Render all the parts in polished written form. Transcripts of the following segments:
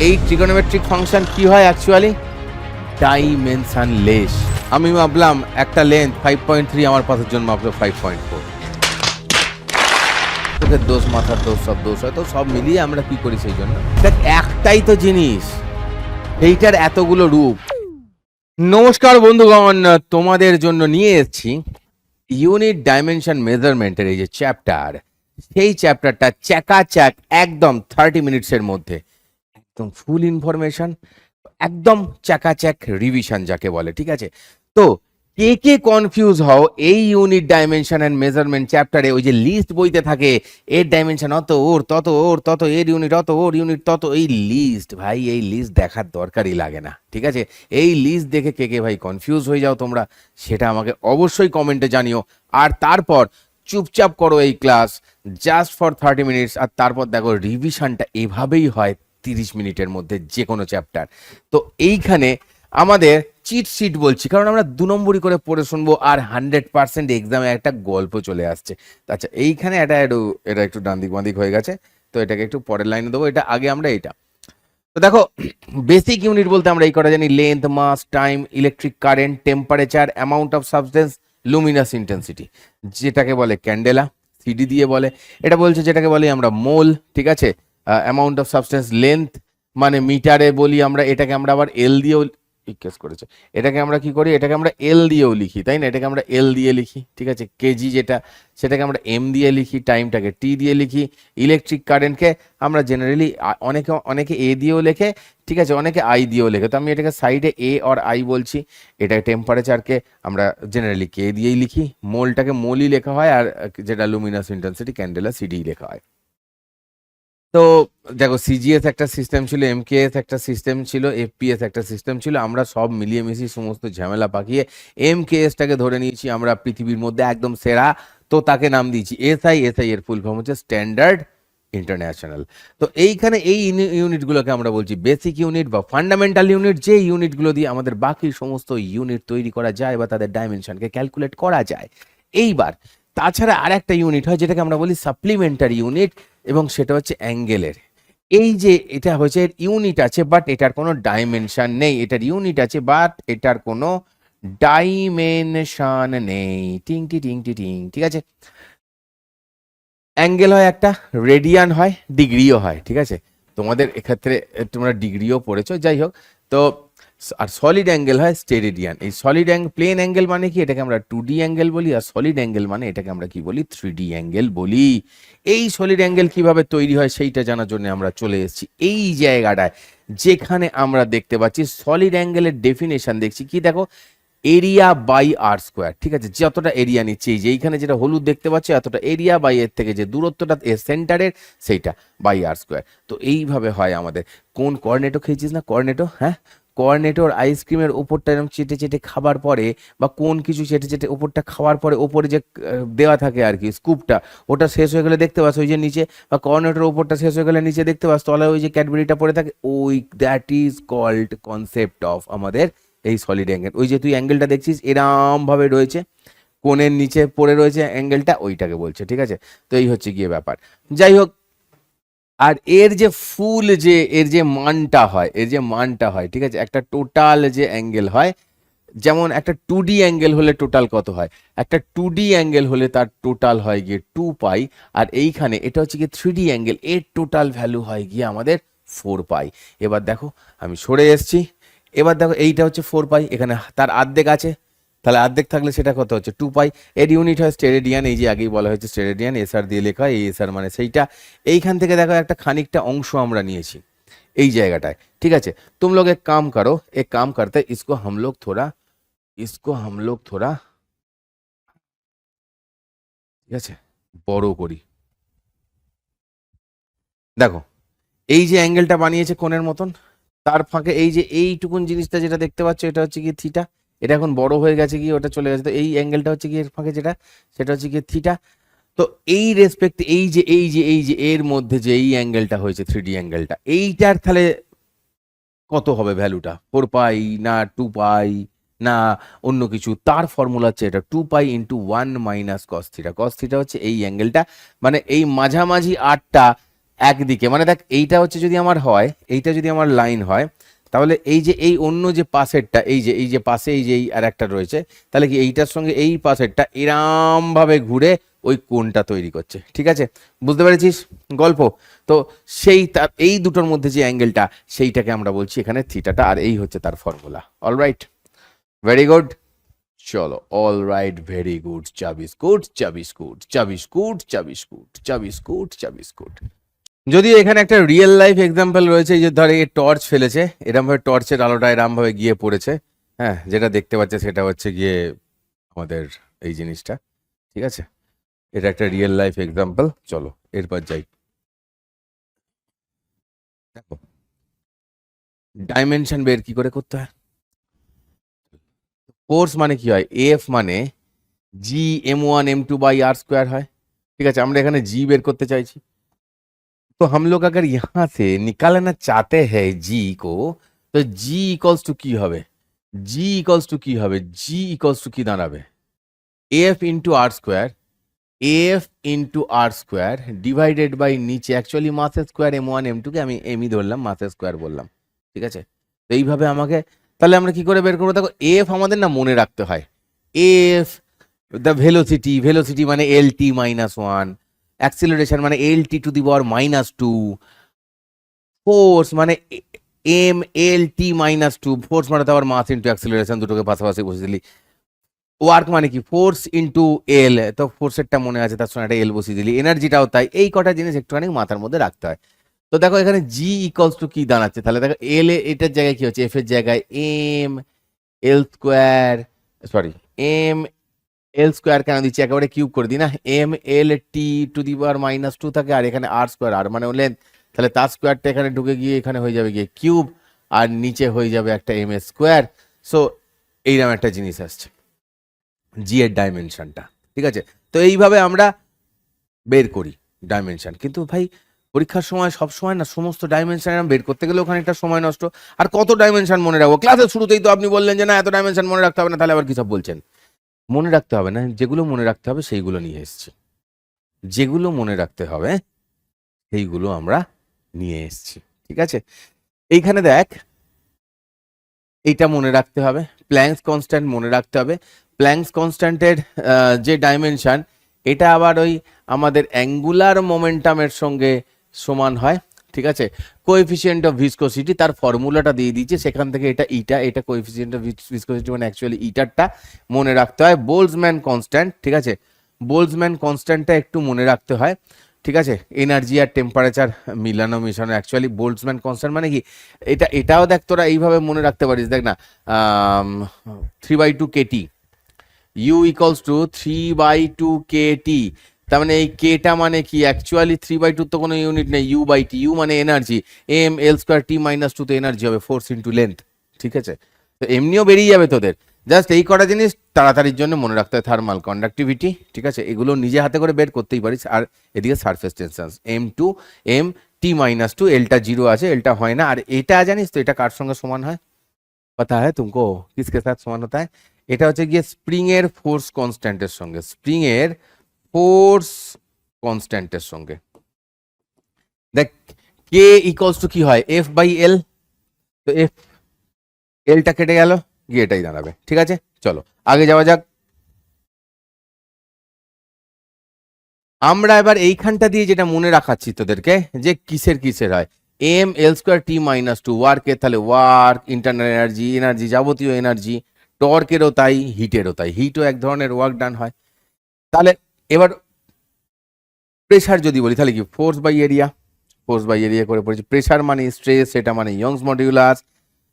এই trigonometric function কি হয় অ্যাকচুয়ালি? ডাইমেনশনলেস। আমি ভাবলাম একটা লেন্থ 5.3, আমার পাশের জন্য মাপলো 5.4। তোকে দোষ, মাথার দোষ, সব দোষ হয়, তো সব মিলিয়ে আমরা কি করি সেই জন্য। দেখ, একটাই তো জিনিস, এইটার এতগুলো রূপ। নমস্কার বন্ধুগণ, তোমাদের জন্য নিয়ে এসেছি ইউনিট ডাইমেনশন মেজারমেন্টের এই যে চ্যাপ্টার, সেই চ্যাপ্টারটা চ্যাকাচ্যাক একদম 30 মিনিটসের মধ্যে একদম ফুল ইনফরমেশন, একদম চাকাচ্যাক রিভিশন যাকে বলে। ঠিক আছে, তো কে কে কনফিউজ হও এই ইউনিট ডাইমেনশন এন্ড মেজারমেন্ট চ্যাপ্টারে? ওই যে লিস্ট বইতে থাকে, এর ডাইমেনশন অত, ওর তত, ওর তত, এর ইউনিট অত, ওর ইউনিট তত। এই লিস্ট ভাই, এই লিস্ট দেখার দরকারই লাগে না। ঠিক আছে, এই লিস্ট দেখে কে কে ভাই কনফিউজ হয়ে যাও তোমরা, সেটা আমাকে অবশ্যই কমেন্টে জানিও। আর তারপর চুপচাপ করো এই ক্লাস জাস্ট ফর 30 মিনিটস, আর তারপর দেখো রিভিশনটা এভাবেই হয় 30 মিনিটের মধ্যে যে কোনো চ্যাপ্টার। তো এইখানে আমাদের চিট শিট বলছি, কারণ আমরা 2 নম্বরই করে পড়ে শুনবো, আর 100% এক্সামে একটা গল্প চলে আসছে। আচ্ছা, এইখানে এটা একটু ডান দিক বাঁ দিক হয়ে গেছে, তো এটাকে একটু পরের লাইনে দেবো। এটা আগে আমরা এটা, তো দেখো বেসিক ইউনিট বলতে আমরা এই কটা জানি: length, mass, time, electric current, temperature, amount of substance, luminous intensity, যেটাকে বলে ক্যান্ডেলা, সিডি দিয়ে বলে। এটা বলছে যেটাকে বলি আমরা মোল। ঠিক আছে, অ্যামাউন্ট অফ সাবস্টেন্স, লেন্থ মানে মিটারে বলি আমরা, এটাকে আমরা আবার এল দিয়েও কেস করেছে, এটাকে আমরা কি করি, এটাকে আমরা এল দিয়েও লিখি, তাই না? এটাকে আমরা এল দিয়ে লিখি। ঠিক আছে, কেজি যেটা, সেটাকে আমরা এম দিয়ে লিখি, টাইমটাকে টি দিয়ে লিখি। ইলেকট্রিক কারেন্টকে আমরা জেনারেলি অনেকে এ দিয়েও লেখে, ঠিক আছে, অনেকে আই দিয়েও লেখে, তো আমি এটাকে সাইডে এ আর আই বলছি। এটা টেম্পারেচারকে আমরা জেনারেলি কে দিয়েই লিখি, মোলটাকে মোলই লেখা হয়, আর যেটা লুমিনাস ইন্টেন্সিটি ক্যান্ডেলা সিডি লেখা হয়। তো দেখো, সিজিএস একটা সিস্টেম ছিল, এমকেএস একটা সিস্টেম ছিল, এফপিএস একটা সিস্টেম ছিল। আমরা সব মিলিয়ে মিশিয়ে সমস্ত ঝামেলা পাকিয়ে এমকেএসটাকে ধরে নিয়েছি আমরা পৃথিবীর মধ্যে একদম সেরা, তো তাকে নাম দিয়েছি এসআই। এসআই এর ফুল ফর্ম হচ্ছে স্ট্যান্ডার্ড ইন্টারন্যাশনাল। তো এইখানে এই ইউনিটগুলোকে আমরা বলছি বেসিক ইউনিট বা ফান্ডামেন্টাল ইউনিট, যে ইউনিটগুলো দিয়ে আমাদের বাকি সমস্ত ইউনিট তৈরি করা যায় বা তাদের ডাইমেনশনকে ক্যালকুলেট করা যায়। এইবার তাছাড়া আর একটা ইউনিট হয় যেটাকে আমরা বলি সাপ্লিমেন্টারি ইউনিট, এবং সেটা হচ্ছে অ্যাঙ্গেলের। এই যে এটা হচ্ছে এর ইউনিট আছে, বাট এটার কোনো ডাইমেনশন নেই। এটার ইউনিট আছে, বাট এটার কোনো ডাইমেনশন নেই। টিং টি টিং টি টিং। ঠিক আছে, অ্যাঙ্গেল হয় একটা, রেডিয়ান হয়, ডিগ্রিও হয়। ঠিক আছে, তোমাদের এক্ষেত্রে তোমরা ডিগ্রিও পড়েছো, যাই হোক। তো আর সলিড অ্যাঙ্গেল হয় স্টেরেডিয়ান। এই সলিড প্লেন অ্যাঙ্গেল মানে কি, এটাকে আমরা 2D অ্যাঙ্গেল বলি, আর সলিড অ্যাঙ্গেল মানে এটাকে আমরা কি বলি, 3D অ্যাঙ্গেল বলি। এই সলিড অ্যাঙ্গেল কিভাবে তৈরি হয় সেইটা জানার জন্য আমরা চলে এসেছি এই জায়গাটায়, যেখানে আমরা দেখতে পাচ্ছি সলিড অ্যাঙ্গেলের ডেফিনেশন দেখছি কি, দেখো, এরিয়া বাই আর স্কোয়ার। ঠিক আছে, যতটা এরিয়া নিচ্ছে, এই যে এইখানে যেটা হলুদ দেখতে পাচ্ছি, এতটা এরিয়া বাই এর থেকে যে দূরত্বটা এর সেন্টারের, সেইটা বাই আর স্কোয়ার। তো এইভাবে হয় আমাদের। কোন কর্নেটো খেয়েছিস না, কর্নেটো? হ্যাঁ, কর্নেটোর আইসক্রিমের ওপরটা এরকম চেটে চেটে খাবার পরে, বা কোন কিছু চেটে চেটে ওপরটা খাওয়ার পরে ওপরে যে দেওয়া থাকে আর কি স্কুপটা, ওটা শেষ হয়ে গেলে দেখতে পাচ্ছ ওই যে নিচে, বা কর্নেটোর ওপরটা শেষ হয়ে গেলে নিচে দেখতে পাচ্ছ তলায় ওই যে ক্যাডবেরিটা পড়ে থাকে, ওই that is called concept of আমাদের এই সলিড অ্যাঙ্গেল। ওই যে তুই অ্যাঙ্গেলটা দেখছিস এরম ভাবে রয়েছে, কোণের নিচে পড়ে রয়েছে অ্যাঙ্গেলটা, ওইটাকে বলছে। ঠিক আছে, তো এই হচ্ছে গিয়ে ব্যাপার। যাই হোক, আর এর যে ফুল যে এর যে মানটা হয়, এর যে মানটা হয়, ঠিক আছে, একটা টোটাল যে অ্যাঙ্গেল হয়, যেমন একটা 2D অ্যাঙ্গেল হলে টোটাল কত হয়, একটা 2D অ্যাঙ্গেল হলে তার টোটাল হয় গিয়ে 2 পাই। আর এইখানে এটা হচ্ছে গিয়ে 3D অ্যাঙ্গেল, এর টোটাল ভ্যালু হয় গিয়ে আমাদের 4 পাই। এবার দেখো আমি সরে এসছি, এবার দেখো এইটা হচ্ছে 4 পাই, এখানে তার অর্ধেক আছে, তাহলে অর্ধেক থাকলে সেটা কত হচ্ছে, 2 পাই। এর ইউনিট হয় স্টেরেডিয়ান, এই যে আগেই বলা হয়েছে স্টেরেডিয়ান, এসআর দিয়ে লেখা হয়, এই এসআর মানে সেইটা। এইখান থেকে দেখো একটা খানিকটা অংশ আমরা নিয়েছি এই জায়গাটায়। ঠিক আছে, তুম লোগ এক কাম করো, এক কাম করতে इसको हम लोग थोड़ा ঠিক আছে বড় করি। দেখো এই যে অ্যাঙ্গেলটা বানিয়েছে কোণের মতন, তার ফাঁকে এই যে এইটুকুন জিনিসটা যেটা দেখতে পাচ্ছ, এটা হচ্ছে কি থিটা। এটা এখন বড় হয়ে গেছে, গিয়ে ওটা চলে গেছে, তো এই অ্যাঙ্গেলটা হচ্ছে কি এর ফাঁকে যেটা, সেটা হচ্ছে কি থিটা। তো এই রেসপেক্ট এই যে এর মধ্যে যে এই অ্যাঙ্গেলটা হয়েছে 3D অ্যাঙ্গেলটা, এইটার তাহলে কত হবে ভ্যালুটা, 4 পাই না 2 পাই না অন্য কিছু? তার ফর্মুলা হচ্ছে এটা 2 পাই × 1 - cos থিটা। cos থিটা হচ্ছে এই অ্যাঙ্গেলটা, মানে এই মাঝামাঝি আটটা একদিকে, মানে দেখ এইটা হচ্ছে যদি আমার হয়, এইটা যদি আমার লাইন হয়, তাহলে এই যে এই অন্য যে পাশেরটা, এই যে পাশে এই যে এই আর একটা রয়েছে, তাহলে কি এইটার সঙ্গে এই পাশেরটা এরাম ভাবে ঘুরে ওই কোণটা তৈরি করছে। ঠিক আছে, বুঝতে পেরেছিস গল্প? তো সেই তার এই দুটোর মধ্যে যে অ্যাঙ্গেলটা, সেইটাকে আমরা বলছি এখানে থিটাটা, আর এই হচ্ছে তার ফর্মুলা। Alright, very good. চলো, অল রাইট, ভেরি গুড। চা বিস্কুট, চা বিস্কুট, চা বিস্কুট, চা বিস্কুট, চা বিস্কুট, চা বিস্কুট। যদিও এখানে একটা রিয়েল লাইফ এক্সাম্পল রয়েছে, যে ধর এই টর্চ ফেলেছে, এরম ভাবে টর্চের আলোটা এরম ভাবে গিয়ে পড়েছে। হ্যাঁ, যেটা দেখতে পাচ্ছে সেটা হচ্ছে গিয়ে আমাদের এই জিনিসটা। ঠিক আছে, এটা একটা রিয়েল লাইফ এক্সাম্পল। চলো এরপর যাই। দেখো, ডাইমেনশন বের কি করে করতে হয়। ফোর্স মানে কি হয়, এফ মানে জি m1 m2 by r square হয়। ঠিক আছে, আমরা এখানে জি বের করতে চাইছি। तो हम लोग अगर यहाँ से निकालना चाहते हैं जी को, तो जी इक्वल्स टू কি হবে, জি ইকলস টু কি হবে, জি ইকলস টু কি দাঁড়াবে, F into R square, F into R square divided by নিচে অ্যাকচুয়ালি মাসের স্কোয়ার m1 m2 কে আমি এমই ধরলাম, মাসের স্কোয়ার বললাম। ঠিক আছে, তো এইভাবে আমাকে, তাহলে আমরা কি করে বের করবো, দেখো এফ আমাদের না মনে রাখতে হয়। এফ দ্য ভেলোসিটি, ভেলোসিটি মানে এল টি মাইনাস ওয়ান, অ্যাক্সিলারেশন মানে এল টি টু দি পাওয়ার -2, ফোর্স মানে এম এল টি -2, ফোর্স মানে তো আবার মাস ইন্টু অ্যাক্সিলারেশন, দুটোকে পাশাপাশি বসে দিলি। ওয়ার্ক মানে কি, ফোর্স ইন্টু এল, তো ফোর্সেরটা মনে আছে, তার সঙ্গে একটা এল বসিয়ে দিলি। এনার্জিটাও তাই। এই কটা জিনিস একটুখানি মাথার মধ্যে রাখতে হয়। তো দেখো এখানে জি ইকলস টু কি দাঁড়াচ্ছে, তাহলে দেখো এল এটার জায়গায় কি হচ্ছে, এফ এর জায়গায় M L square, sorry M L square কেন দিচ্ছি, একেবারে কিউব করে দিই না, M L T two the পাওয়ার -2 থাকে, আর এখানে আর স্কোয়ার, আর মানে লেন্থ, তাহলে তার স্কোয়ারটা এখানে ঢুকে গিয়ে এখানে হয়ে যাবে গিয়ে কিউব, আর নিচে হয়ে যাবে একটা এম এর স্কোয়ার। সো এইরকম একটা জিনিস আসছে জি এর ডাইমেনশনটা। ঠিক আছে, তো এইভাবে আমরা বের করি ডাইমেনশন। কিন্তু ভাই পরীক্ষার সময় সব সময় না সমস্ত ডাইমেনশন বের করতে গেলে ওখানে একটা সময় নষ্ট, আর কত ডাইমেনশন মনে রাখবো। ক্লাসের শুরুতেই তো আপনি বললেন যে না এত ডাইমেনশন মনে রাখতে হবে না, তাহলে আবার কি সব বলছেন। মনে রাখতে হবে না, যেগুলো মনে রাখতে হবে সেইগুলো নিয়ে এসেছি, যেগুলো মনে রাখতে হবে সেইগুলো আমরা নিয়ে এসেছি। ঠিক আছে, এইখানে দেখ, এইটা মনে রাখতে হবে, প্ল্যাঙ্কস কনস্ট্যান্ট মনে রাখতে হবে। প্ল্যাঙ্কস কনস্ট্যান্টের যে ডাইমেনশন, এটা আবার ওই আমাদের অ্যাঙ্গুলার মোমেন্টামের সঙ্গে সমান হয়। ঠিক আছে, কোএফিসিয়েন্ট অফ ভিসকোসিটি, তার ফর্মুলাটা দিয়ে দিচ্ছে, সেখান থেকে এটা ইটা, এটা কোএফিসিয়েন্ট অফ ভিসকোসিটি মানে অ্যাকচুয়ালি ইটারটা মনে রাখতে হয়। বোলজম্যান কনস্ট্যান্ট, ঠিক আছে, বোলজম্যান কনস্ট্যান্টটা একটু মনে রাখতে হয়। ঠিক আছে, এনার্জি আর টেম্পারেচার মিলানো মিশানো, অ্যাকচুয়ালি বোলজম্যান কনস্ট্যান্ট মানে কি, এটাও দেখ তোরা এইভাবে মনে রাখতে পারিস, দেখ না 3/2 KT, U equals to 3/2 KT, তার মানে এই কেটা মানে কি, অ্যাকচুয়ালি 3/2 তো কোনো ইউনিট নেই, ইউ বাই টি, ইউ মানে এনার্জি, এম এল স্কোয়ার টি -2 তো এনার্জি হবে, ফোর্স ইন্টু লেন্থ। ঠিক আছে, তো এমনিও বেরিয়ে যাবে তোদের, জাস্ট এই কটা জিনিস তাড়াতাড়ির জন্য মনে রাখতে হয়। থার্মাল কন্ডাক্টিভিটি, ঠিক আছে, এগুলো নিজে হাতে করে বের করতেই পারিস। আর এদিকে surface tension m2 m t-2, এলটা 0 আছে, এলটা হয় না। আর এটা জানিস তো এটা কার সঙ্গে সমান হয়, पता है तुमको किसके साथ समान होता है, এটা হচ্ছে গিয়ে স্প্রিং এর ফোর্স কনস্ট্যান্টের সঙ্গে, স্প্রিং এর ফোর্স কনস্ট্যান্টের সঙ্গে। দেখ কে ইকুয়ালস টু কি হয়, এফ বাই এল, তো এফ, এলটা কেটে গেল, গিয়ে এটাই দাঁড়াবে। ঠিক আছে, চলো আগে যাওয়া যাক। আমরা এবার এইখানটা দিয়ে যেটা মনে রাখাচ্ছি তোদেরকে, যে কিসের কিসের হয়, এম এল স্কোয়ার টি -2, ওয়ার্কের তাহলে ওয়ার্ক, ইন্টারনাল এনার্জি, এনার্জি যাবতীয় এনার্জি, টর্কেরও তাই, হিটেরও তাই, হিটও এক ধরনের ওয়ার্ক ডান হয়। তাহলে এবার প্রেশার যদি বলি, তাহলে কি force by area, force by area করে পড়েছি। প্রেশার মানে স্ট্রেস, সেটা মানে Young's modulus,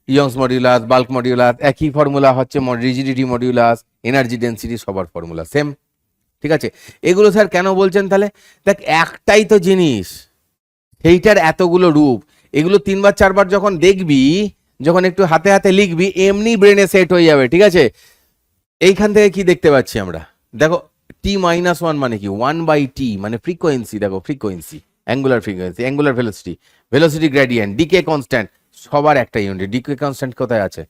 Young's modulus, bulk modulus, একই ফর্মুলা হচ্ছে রিজিডিটি মডিউলাস, এনার্জি ডেন্সিটি, সবার ফর্মুলা সেম। ঠিক আছে, এগুলো স্যার কেন বলছেন, তাহলে দেখ একটাই তো জিনিস, সেইটার এতগুলো রূপ, এগুলো 3-4 বার যখন দেখবি, যখন একটু হাতে হাতে লিখবি, এমনি ব্রেনে সেট হয়ে যাবে। ঠিক আছে, এইখান থেকে কি দেখতে পাচ্ছি আমরা, দেখো t-1 মানে কি, 1/t মানে ফ্রিকোয়েন্সি, দেখো frequency, angular frequency, angular velocity, velocity gradient, decay constant, সবার একটা ইউনিট। ডিকে কনস্ট্যান্ট কোথায় আছে,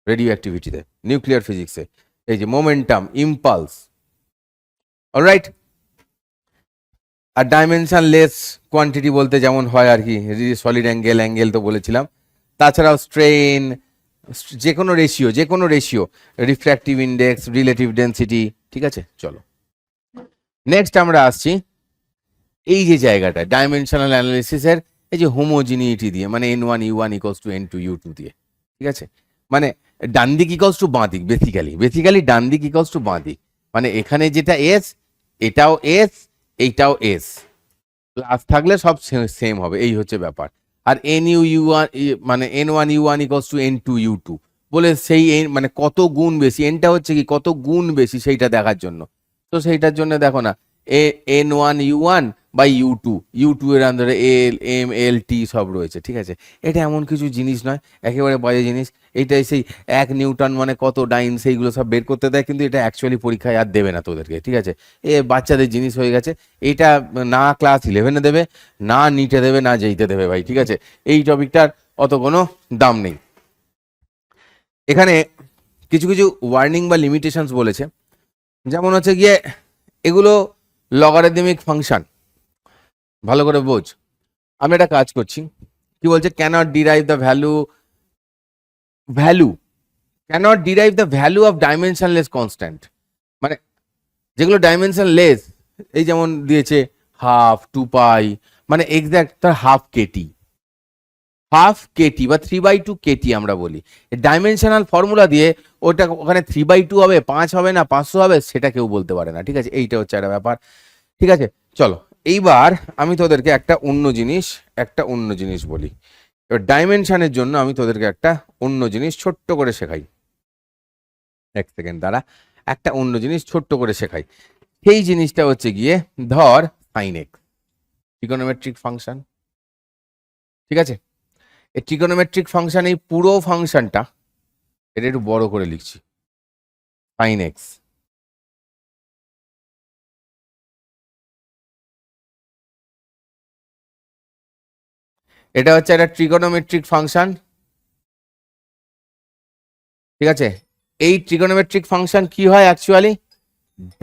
রেডিও অ্যাক্টিভিটিতে, নিউক্লিয়ার ফিজিক্সে, এই যে মোমেন্টাম, ইম্পালস। অলরাইট, আর ডাইমেনশনলেস কোয়ান্টিটি বলতে যেমন হয় আর কি, সলিড অ্যাঙ্গেল তো বলেছিলাম, তাছাড়াও স্ট্রেন, যে কোনো ratio, refractive index, relative density. ঠিক আছে, চলো নেক্সট আমরা আসছি এই যে জায়গাটা ডাইমেনশনাল অ্যানালিসিসের, এই যে হোমোজিনিটি দিয়ে, মানে n1 u1 equals to n2 u2 দিয়ে। ঠিক আছে, মানে ডান দিক ইকলস টু বাঁ দিক, বেসিক্যালি ডান দিক ইকলস টু বাঁ দিক, মানে এখানে যেটা এস এটাও এস এইটাও এস, প্লাস থাকলে সব সেম হবে, এই হচ্ছে ব্যাপার। আর nu u1 মানে n1u1 ইকলস টু n2u2 বলে সেই মানে কত গুণ বেশি, এনটা হচ্ছে কি কত গুণ বেশি সেইটা দেখার জন্য। তো সেইটার জন্য দেখো না n1u1 বাই ইউ টু এর আন্ডারে এল এম এল টি সব রয়েছে। ঠিক আছে, এটা এমন কিছু জিনিস নয়, একেবারে বাজে জিনিস। এইটাই সেই 1 নিউটন মানে কত ডাইন, সেইগুলো সব বের করতে দেয়, কিন্তু এটা অ্যাকচুয়ালি পরীক্ষায় আর দেবে না তোদেরকে। ঠিক আছে, এ বাচ্চাদের জিনিস হয়ে গেছে, এটা না ক্লাস 11-এ দেবে, না নিটে দেবে, না যেইতে দেবে ভাই। ঠিক আছে, এই টপিকটার অত কোনো দাম নেই। এখানে কিছু কিছু ওয়ার্নিং বা লিমিটেশনস বলেছে, যেমন হচ্ছে গিয়ে এগুলো লগারিদমিক ফাংশন, ভালো করে বোঝ। আমি একটা কাজ করছি, কি বলছে, cannot derive the value of dimensionless constant, মানে যেগুলো ডাইমেনশনলেস, এই যেমন দিয়েছে হাফ, 2 পাই, মানে এক্স্যাক্ট তার হাফ কেটি বা 3/2 কেটি আমরা বলি। ডাইমেনশনাল ফর্মুলা দিয়ে ওটা ওখানে 3/2 হবে, 5 হবে না 500 হবে, সেটা কেউ বলতে পারে না। ঠিক আছে, এইটা হচ্ছে একটা ব্যাপার। ঠিক আছে, চলো এইবার আমি তোদেরকে একটা অন্য জিনিস বলি। এবার ডাইমেনশনের জন্য আমি তোদেরকে একটা অন্য জিনিস ছোট্ট করে শেখাই। এক সেকেন্ড দাঁড়া, একটা অন্য জিনিস ছোট্ট করে শেখাই। সেই জিনিসটা হচ্ছে গিয়ে ধর সাইন এক্স, ট্রিগোনোমেট্রিক ফাংশন। ঠিক আছে, এই ট্রিগোনোমেট্রিক ফাংশন, এই পুরো ফাংশনটা এটা একটু বড় করে লিখছি, সাইন এক্স। এটা হচ্ছে একটা ট্রিগোনোমেট্রিক ফাংশন। ঠিক আছে, এই ট্রিগোনোমেট্রিক ফাংশন কি হয় অ্যাকচুয়ালি,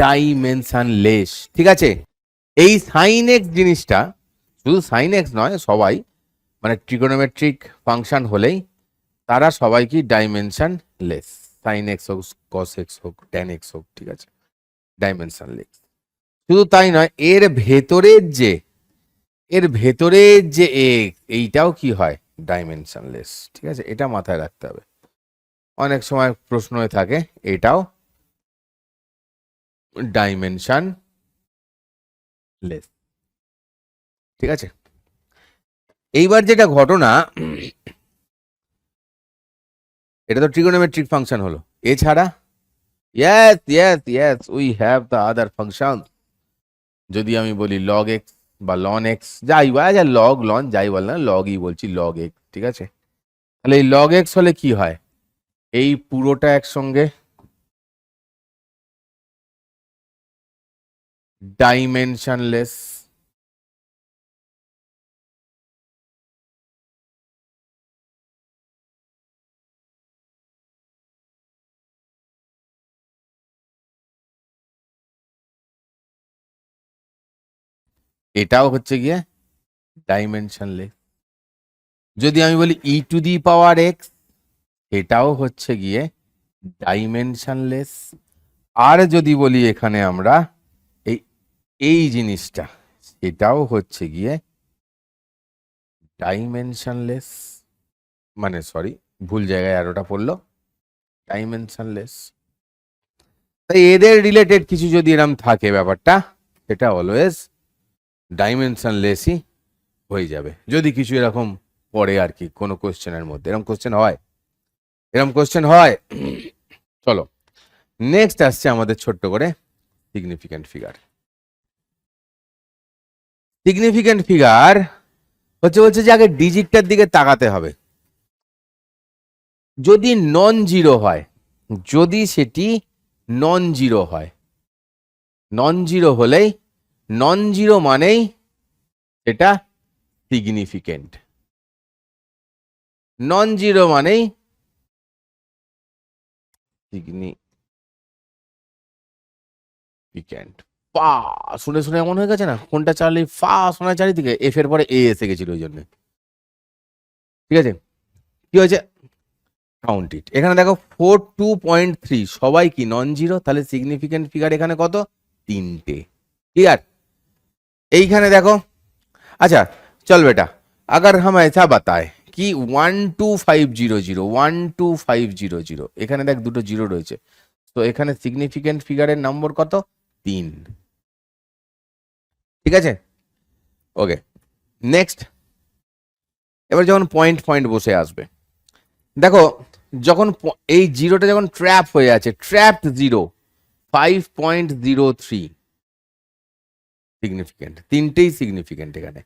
ডাইমেনশনলেস। ঠিক আছে, এই সাইন এক্স জিনিসটা, শুধু সাইন এক্স নয়, সবাই মানে ট্রিগোনোমেট্রিক ফাংশন হলেই তারা সবাই কি ডাইমেনশনলেস, সাইন এক্স হোক, কস এক্স হোক, ট্যান এক্স হোক। ঠিক আছে, ডাইমেনশনলেস। শুধু তাই নয়, এর ভেতরের যে এক্স, এইটাও কি হয়, ডাইমেনশনলেস। ঠিক আছে, এটা মাথায় রাখতে হবে, অনেক সময় প্রশ্ন হয়ে থাকে, এটাও ডাইমেনশনলেস। ঠিক আছে, এইবার যেটা ঘটনা, এটা তো ট্রিগোনোমেট্রিক ফাংশন হলো, এছাড়া yes we have the other function. যদি আমি বলি লগ এক্স বা লন এক্স, যাই বা লগ লন যাই বল না, লগই বলছি, লগ এক্স। ঠিক আছে, তাহলে এই লগ এক্স হলে কি হয়, এই পুরোটা একসঙ্গে ডাইমেনশনলেস। এটাও হচ্ছে গিয়ে ডাইমেনশনলেস। যদি আমি বলি ই টু দি পাওয়ার এক্স, এটাও হচ্ছে গিয়ে ডাইমেনশনলেস। আর যদি বলি এখানে আমরা এই এই জিনিসটা, এটাও হচ্ছে গিয়ে ডাইমেনশনলেস, মানে সরি, ভুল জায়গায় আরোটা পড়লো, ডাইমেনশনলেস। তাই এদের রিলেটেড কিছু যদি এরকম থাকে ব্যাপারটা, এটা অলওয়েজ ডাইমেনশনলেসই হয়ে যাবে, যদি কিছু এরকম পড়ে আর কি, কোনো কোশ্চেনের মধ্যে এরকম কোশ্চেন হয়। চলো নেক্সট আসছে আমাদের ছোট্ট করে সিগনিফিক্যান্ট ফিগার বলছে যে আগে ডিজিটটার দিকে তাকাতে হবে। যদি নন জিরো হয়, যদি সেটি নন জিরো হয়, নন জিরো হলেই, নন জিরো মানেই এটা সিগনিফিকেন্ট, নন জিরো মানেই সিগনিফিক্যান্ট। ফা শুনে শুনে এমন হয়ে গেছে না, কোনটা চালে ফা শোনা চারিদিকে, এফ এর পরে এ এসে গেছিল ওই জন্য। ঠিক আছে, কি হয়েছে, কাউন্ট ইট। এখানে দেখো 42.3 সবাই কি নন জিরো, তাহলে সিগনিফিকেন্ট ফিগার এখানে কত, তিনটে। ক্লিয়ার? এইখানে দেখো, আচ্ছা চল বেটা, अगर हम ऐसा बताए কি 12500 12500, এখানে দেখ দুটো জিরো রয়েছে, তো এখানে সিগনিফিকেন্ট ফিগারের নম্বর কত, 3। ঠিক আছে, ওকে নেক্সট। এবার যখন পয়েন্ট পয়েন্ট বসে আসবে, দেখো যখন এই জিরোটা যখন ট্র্যাপ হয়ে আছে, ট্র্যাপড জিরো 5.03 সিগনিফিকেন্ট, তিনটেই সিগনিফিকেন্ট এখানে,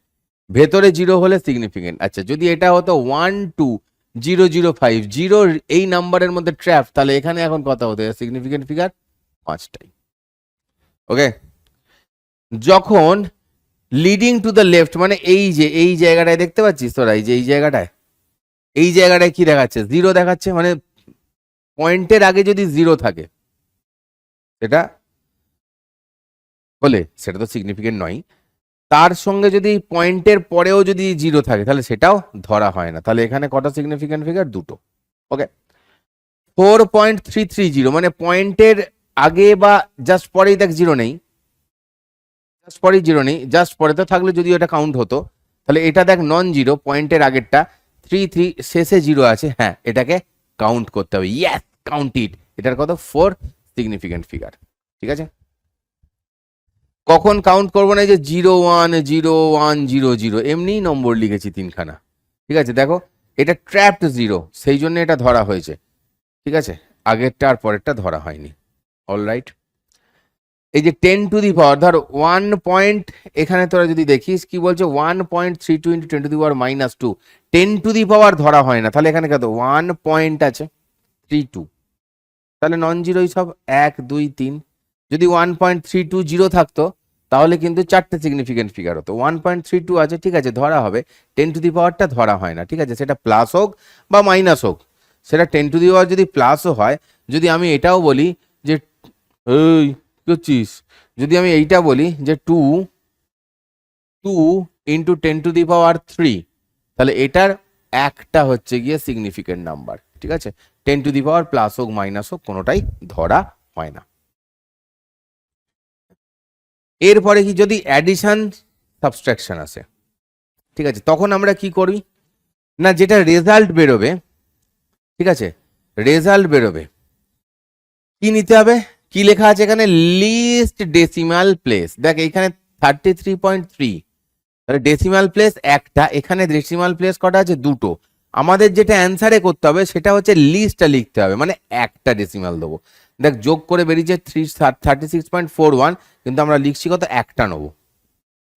ভেতরে জিরো হলে সিগনিফিকেন্ট। আচ্ছা যদি এটা হতো 12005 জিরো এই নাম্বারের মধ্যে ট্র্যাপ, তাহলে এখানে এখন কথা হতো সিগনিফিকেন্ট ফিগার 5টাই। ওকে, যখন লিডিং টু দ্য লেফট, মানে এই যে এই জায়গাটায় দেখতে পাচ্ছিস তোরা, এই যে এই জায়গাটায় কি দেখাচ্ছে, জিরো দেখাচ্ছে, মানে পয়েন্টের আগে যদি জিরো থাকে সেটা বলে সেটা তো সিগনিফিকেন্ট নয়, তার সঙ্গে যদি পয়েন্টের পরেও যদি জিরো থাকে তাহলে সেটাও ধরা হয় না। তাহলে এখানে কটা সিগনিফিকেন্ট ফিগার, দুটো। ওকে, 4.330 মানে পয়েন্টের আগে বা জাস্ট পরেই দেখ জিরো নেই, জাস্ট পরেই জিরো নেই, জাস্ট পরে তো থাকলে যদি এটা কাউন্ট হতো, তাহলে এটা দেখ নন জিরো, পয়েন্টের আগেরটা 33 শেষে জিরো আছে, হ্যাঁ এটাকে কাউন্ট করতে হবে, ইয়েস কাউন্ট ইট। এটার কত, 4 সিগনিফিকেন্ট ফিগার। ঠিক আছে, কখন কাউন্ট করবো না, যে 010100 এমনি নম্বর লিখেছি তিনখানা। ঠিক আছে, দেখো এটা ট্র্যাপড জিরো, সেই জন্য এটা ধরা হয়েছে। ঠিক আছে, আগেরটা আর পরেরটা ধরা হয়নি। অলরাইট, এই যে 10 টু দি পাওয়ার, ধর 1 পয়েন্ট, এখানে তোরা যদি দেখিস কি বলছে 1.32 × 10 two the power -2, 10 two the পাওয়ার ধরা হয় না, তাহলে এখানে কত 1 পয়েন্ট আছে 32, তাহলে নন জিরোই সব 1 2 3। যদি 1.320 থাকতো তাহলে কিন্তু চারটে সিগনিফিকেন্ট ফিগার হতো, 1.32 আছে, ঠিক আছে ধরা হবে, 10 টু দি পাওয়ারটা ধরা হয় না। ঠিক আছে, সেটা প্লাস হোক বা মাইনাস হোক, সেটা 10 টু দি পাওয়ার যদি প্লাসও হয়, যদি আমি এটাও বলি যে এই করছিস, যদি আমি এইটা বলি যে 2 × 10 টু দি পাওয়ার 3, তাহলে এটার একটা হচ্ছে গিয়ে সিগনিফিকেন্ট নাম্বার। ঠিক আছে, 10 টু দি পাওয়ার প্লাস হোক মাইনাস হোক কোনোটাই ধরা হয় না। এরপরে কি, যদি অ্যাডিশন সাবট্রাকশন আসে, ঠিক আছে, তখন আমরা কি করি না, যেটা রেজাল্ট বেরোবে, ঠিক আছে রেজাল্ট বেরোবে, কি নিতে হবে, কি লেখা আছে এখানে, লিস্ট ডেসিমাল প্লেস। দেখ এখানে 33.3, তাহলে ডেসিমাল প্লেস একটা, এখানে ডেসিমাল প্লেস কটা আছে, দুটো। আমাদের যেটা অ্যান্সারে করতে হবে সেটা হচ্ছে লিস্টটা লিখতে হবে, মানে একটা ডেসিমাল দেবো। দেখ যোগ করে বেরিয়েছে 36.41, কিন্তু আমরা লিখছি কত, একটা নেবো,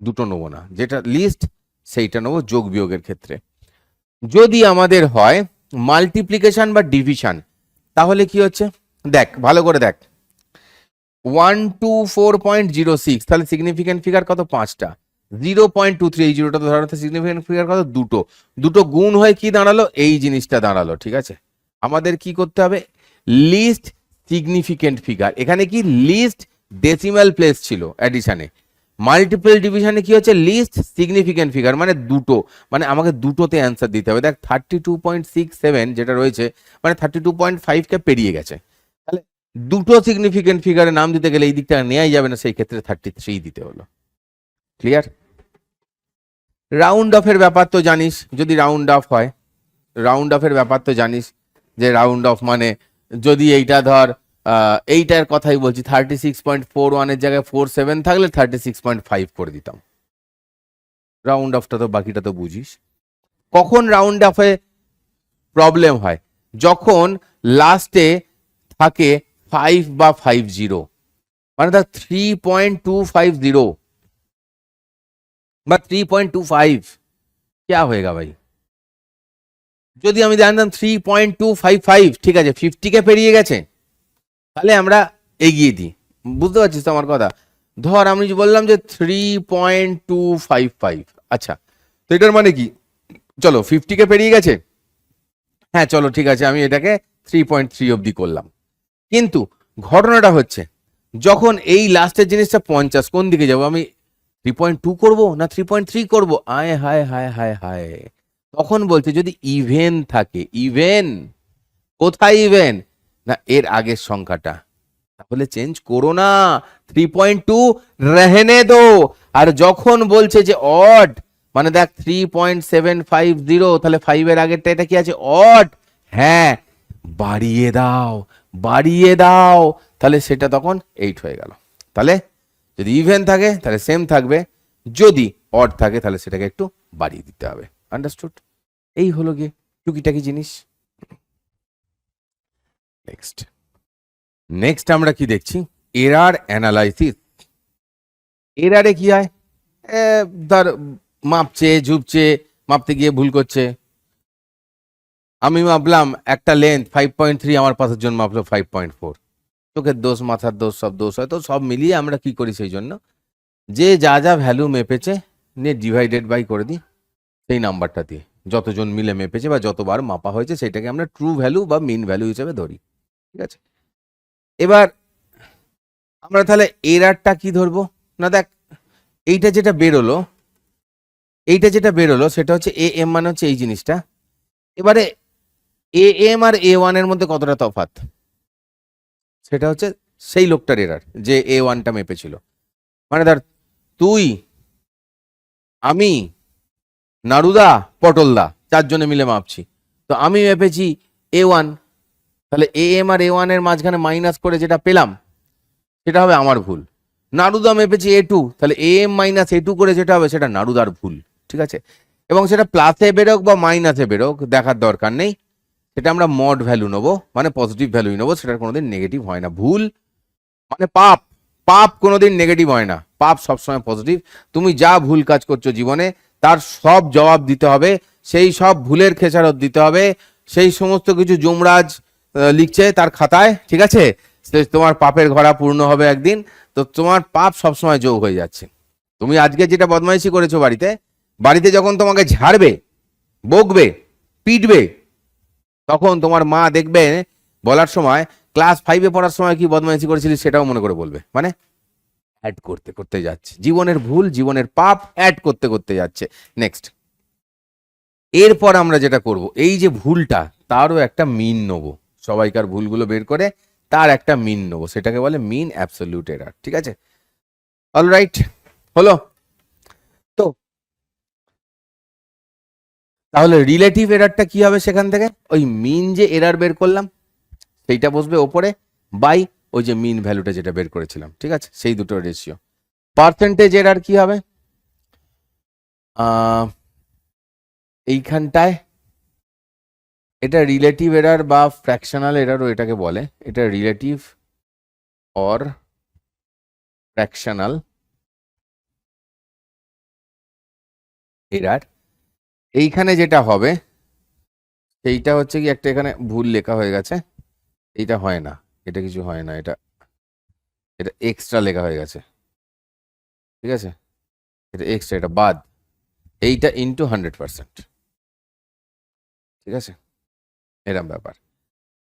দুটো নেবো না, যেটা লিস্ট সেইটা নেবো যোগ বিয়োগের ক্ষেত্রে। যদি আমাদের হয় মাল্টিপ্লিকেশন বা ডিভিশন, তাহলে কি হচ্ছে দেখ ভালো করে দেখ, 124.06, তাহলে সিগনিফিকেন্ট ফিগার কত, 5টা। 0.23, এই জিরোটা তো ধরানো, সিগনিফিকেন্ট ফিগার কত, দুটো। দুটো গুণ হয়ে কি দাঁড়ালো, এই জিনিসটা দাঁড়ালো। ঠিক আছে, আমাদের কি করতে হবে, লিস্ট সিগনিফিকেন্ট ফিগার, এখানে কি লিস্ট ডেসিমাল প্লেস ছিল অ্যাডিশনে, মাল্টিপল ডিভিশনে কি হচ্ছে, লিস্ট সিগনিফিকেন্ট ফিগার, মানে দুটো, মানে আমাকে দুটোতে অ্যান্সার দিতে হবে। দেখ 32.67 যেটা রয়েছে, মানে 32.5কে পেরিয়ে গেছে, তাহলে দুটো সিগনিফিকেন্ট ফিগারের নাম দিতে গেলে এই দিকটা নেওয়াই যাবে না, সেই ক্ষেত্রে 33 দিতে হলো। ক্লিয়ার? রাউন্ড অফের ব্যাপার তো জানিস, যদি রাউন্ড অফ হয়, রাউন্ড অফের ব্যাপার তো জানিস, যে রাউন্ড অফ মানে যদি এইটা ধর এইটার কথাই বলছি, 36.41 এর জায়গায় 47 থাকলে 36.5 করে দিতাম। রাউন্ড অফটা তো বাকিটা তো বুঝিস। কখন রাউন্ড অফে প্রবলেম হয়, যখন লাস্টে থাকে 5 বা 50, মানে ধর 3.250 বা 3.25, क्या होएगा भाई, যদি আমি জানতাম 3.255, ঠিক আছে 50কে পেরিয়ে গেছে, তাহলে আমরা এগিয়ে দিই। বুঝতে পারছিস তো আমার কথা? ধর আমি বললাম যে 3.255, আচ্ছা তো এটার মানে কি, চলো 50কে পেরিয়ে গেছে, হ্যাঁ চলো ঠিক আছে আমি এটাকে 3.3 অবধি করলাম। কিন্তু ঘটনাটা হচ্ছে যখন এই লাস্টের জিনিসটা 50, কোন দিকে যাবো আমি? 3.2 করবো না 3.3 করবো? আয় হায় হায় হায় হায়। তখন বলছে যদি ইভেন থাকে, ইভেন কোথায় ইভেন? না এর আগের সংখ্যাটা, তাহলে চেঞ্জ করো না, 3.2 রেহেনে দো। আর যখন বলছে যে অড, মানে দেখ 3.750, তাহলে 5 এর আগেরটা এটা কি আছে? অড। হ্যাঁ, বাড়িয়ে দাও, বাড়িয়ে দাও, তাহলে সেটা তখন 8 হয়ে গেল। তাহলে যদি ইভেন থাকে তাহলে সেম থাকবে, যদি অড থাকে তাহলে সেটাকে একটু বাড়িয়ে দিতে হবে। আন্ডারস্টুড? এই হলো গিয়ে টুকিটাকি জিনিস। নেক্সট নেক্সট আমরা কি দেখছি? Error analysis. এরারে কি হয়? ধর মাপছে, ঝুপছে, মাপতে গিয়ে ভুল করছে। আমি মাপলাম একটা লেন্থ 5.3, আমার পাশের জন মাপলো 5.4। চোখের দোষ, মাথার দোষ, সব দোষ হয়। তো সব মিলিয়ে আমরা কি করি সেই জন্য, যে যা যা ভ্যালু মেপেছে নিয়ে ডিভাইডেড বাই করে দিই সেই নাম্বারটা দিয়ে। যতজন মিলে মেপেছে বা যতবার মাপা হয়েছে সেটাকে আমরা ট্রু ভ্যালু বা মিন ভ্যালু হিসেবে ধরি। ঠিক আছে, এবার আমরা তাহলে এরারটা কি ধরবো? না দেখ, এইটা যেটা বেরোলো, এইটা যেটা বেরোলো সেটা হচ্ছে এ এম, মানে হচ্ছে এই জিনিসটা। এবারে এ এম আর A1 এর মধ্যে কতটা তফাৎ, সেটা হচ্ছে সেই লোকটার এরার যে A1টা মেপেছিল। মানে ধর তুই, আমি, নারুদা, পটলদা, চারজনে মিলে মাপছি। তো আমি মেপেছি A1, তাহলে AM আর A1 এর মাঝখানে মাইনাস করে যেটা পেলাম সেটা হবে আমার ভুল। নারুদা মেপেছি A2, তাহলে AM মাইনাস A2 করে যেটা হবে সেটা নারুদার ভুল। ঠিক আছে, এবং সেটা প্লাসে বেরোক বা মাইনাসে বেরোক দেখার দরকার নেই, সেটা আমরা মড ভ্যালু নেবো, মানে পজিটিভ ভ্যালু নেবো, সেটা কোনোদিন নেগেটিভ হয় না। ভুল মানে পাপ, পাপ কোনোদিন নেগেটিভ হয় না, পাপ সবসময় পজিটিভ। তুমি যা ভুল কাজ করছো জীবনে তার সব জবাব দিতে হবে, সেই সব ভুলের খেসারত দিতে হবে, সেই সমস্ত কিছু যমরাজ লিখছে তার খাতায়। ঠিক আছে, তোমার পাপের ঘোড়া পূর্ণ হবে একদিন। তো তোমার পাপ সবসময় যোগ হয়ে যাচ্ছে। তুমি আজকে যেটা বদমাইশি করেছো বাড়িতে, বাড়িতে যখন তোমাকে ঝাড়বে, বকবে, পিটবে, তখন তোমার মা দেখবে বলার সময় ক্লাস 5-এ পড়ার সময় কি বদমাইশি করেছিলি সেটাও মনে করে বলবে। মানে অ্যাড করতে করতে যাচ্ছে, জীবনের ভুল, জীবনের পাপ অ্যাড করতে করতে যাচ্ছে। নেক্সট, এরপর আমরা যেটা করব, এই যে ভুলটা তারও একটা মিন নেবো, সবাইকার ভুলগুলো বের করে তার একটা মিন নেবো, সেটাকে বলে মিন অ্যাবসলিউট এরার। ঠিক আছে, অলরাইট, হলো? তো তাহলে রিলেটিভ এরারটা কি হবে? সেখান থেকে ওই মিন যে এরার বের করলাম সেইটা বসবে ওপরে, বাই ওই যে মিন ভ্যালুটা যেটা বের করেছিলাম। ঠিক আছে, সেই দুটো রেশিও। পার্সেন্টেজ এরার কি হবে? এইখানটায় এটা রিলেটিভ এরার বা ফ্র্যাকশনাল এরারও এটাকে বলে। এটা রিলেটিভ অর ফ্র্যাকশনাল এরার। এইখানে যেটা হবে সেইটা হচ্ছে কি, একটা এখানে ভুল লেখা হয়ে গেছে, এইটা হয় না, এটা কিছু হয় না, এটা এটা এক্সট্রা লেখা হয়ে গেছে। ঠিক আছে, এটা এক্সট্রা, এটা বাদ, এইটা ইন্টু 100%। ঠিক আছে, এরকম ব্যাপার।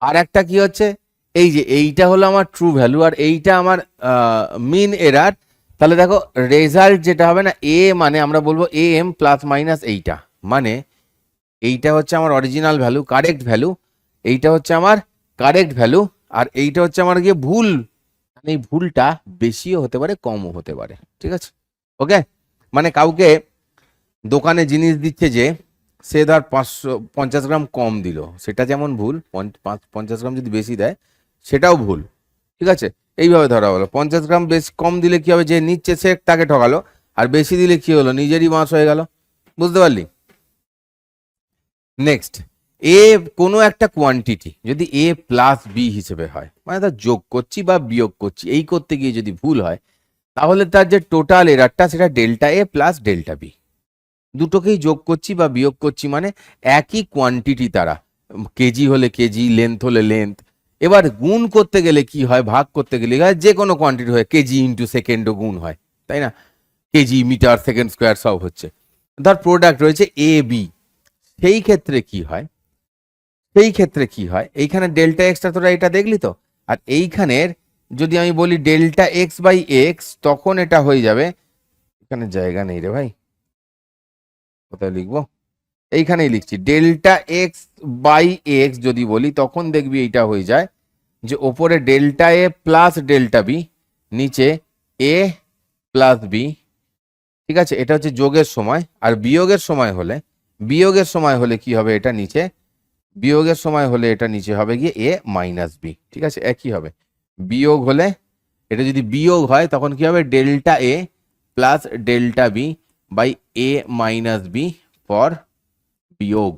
আর একটা কি হচ্ছে, এই যে এইটা হলো আমার ট্রু ভ্যালু আর এইটা আমার মিন এরার। তাহলে দেখো রেজাল্ট যেটা হবে না, এ মানে আমরা বলবো এ এম প্লাস মাইনাস এইটা, মানে এইটা হচ্ছে আমার অরিজিনাল ভ্যালু, কারেক্ট ভ্যালু, এইটা হচ্ছে আমার কারেক্ট ভ্যালু, আর এইটা হচ্ছে আমার গিয়ে ভুল। এই ভুলটা বেশিও হতে পারে, কমও হতে পারে। ঠিক আছে, ওকে। মানে কাউকে দোকানে জিনিস দিচ্ছে যে, সে ধর 550 গ্রাম কম দিল, সেটা যেমন ভুল, 50 গ্রাম যদি বেশি দেয় সেটাও ভুল। ঠিক আছে, এইভাবে ধরা হলো। 50 গ্রাম বেশি কম দিলে কি হবে, যে নিচ্ছে সে তাকে ঠকালো, আর বেশি দিলে কি হলো, নিজেরই মাস হয়ে গেল। বুঝতে পারলি? নেক্সট, এ কোনো একটা কোয়ান্টিটি যদি এ প্লাস বি হিসেবে হয়, মানে তার যোগ করছি বা বিয়োগ করছি, এই করতে গিয়ে যদি ভুল হয়, তাহলে তার যে টোটাল এরারটা সেটা delta A plus delta B. দুটোকেই যোগ করছি বা বিয়োগ করছি, মানে একই কোয়ান্টিটি তারা, কেজি হলে কেজি, লেন্থ হলে লেন্থ। এবার গুণ করতে গেলে কি হয়, ভাগ করতে গেলে হয়, যে কোনো কোয়ান্টিটি হয়, কেজি ইন্টু সেকেন্ডও গুণ হয়, তাই না? কেজি, মিটার, সেকেন্ড স্কোয়ার সব হচ্ছে। ধর প্রোডাক্ট রয়েছে এ বি, সেই ক্ষেত্রে কি হয়, সেই ক্ষেত্রে কি হয়, এইখানে ডেল্টা এক্সটা তোরা এটা দেখলি তো, আর এইখানের যদি আমি বলি ডেল্টা এক্স বাই এক্স, তখন এটা হয়ে যাবে, এখানে জায়গা নেই রে ভাই, কোথায় লিখবো, এইখানেই লিখছি, ডেল্টা এক্স বাই এক্স যদি বলি তখন দেখবি এইটা হয়ে যায় যে ওপরে delta A plus delta B, নিচে এ প্লাস বি। ঠিক আছে, এটা হচ্ছে যোগের সময়। আর বিয়োগের সময় হলে কি হবে, এটা নিচে, বিয়োগের সময় হলে এটা নিচে হবে গিয়ে এ মাইনাস বি। ঠিক আছে, একই হবে। বিয়োগ হলে, এটা যদি বিয়োগ হয় তখন কি হবে, delta A plus delta B by A minus B for বিয়োগ।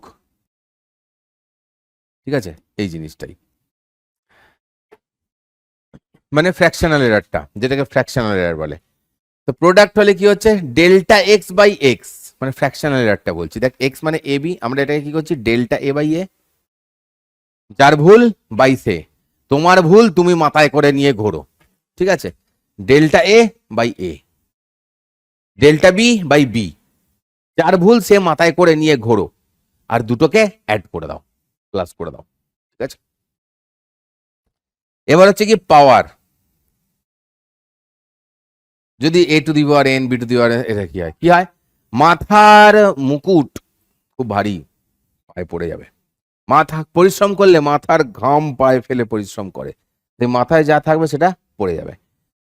ঠিক আছে, এই জিনিসটাই মানে ফ্র্যাকশনাল এরারটা, যেটাকে ফ্র্যাকশনাল এরার বলে। তো প্রোডাক্ট হলে কি হচ্ছে, ডেল্টা এক্স বাই এক্স, মানে ফ্র্যাকশনাল এরারটা বলছি। দেখ এক্স মানে এ বি, আমরা এটাকে কি করছি, ডেল্টা এ বাই এ, যার ভুল বাই সে, তোমার ভুল তুমি মাথায় করে নিয়ে ঘোরো। ঠিক আছে, delta A by A, delta B by B, যার ভুল সে মাথায় করে নিয়ে ঘোরো, আর দুটোকে অ্যাড করে দাও, প্লাস করে দাও। ঠিক আছে, এবার হচ্ছে কি পাওয়ার, যদি a to the power n b to the power, এটা কি হয়, মাথার মুকুট খুব ভারী, পায়ে পড়ে যাবে। মাথা পরিশ্রম করলে মাথার ঘাম পায়ে ফেলে পরিশ্রম করে, মাথায় যা থাকবে সেটা পড়ে যাবে।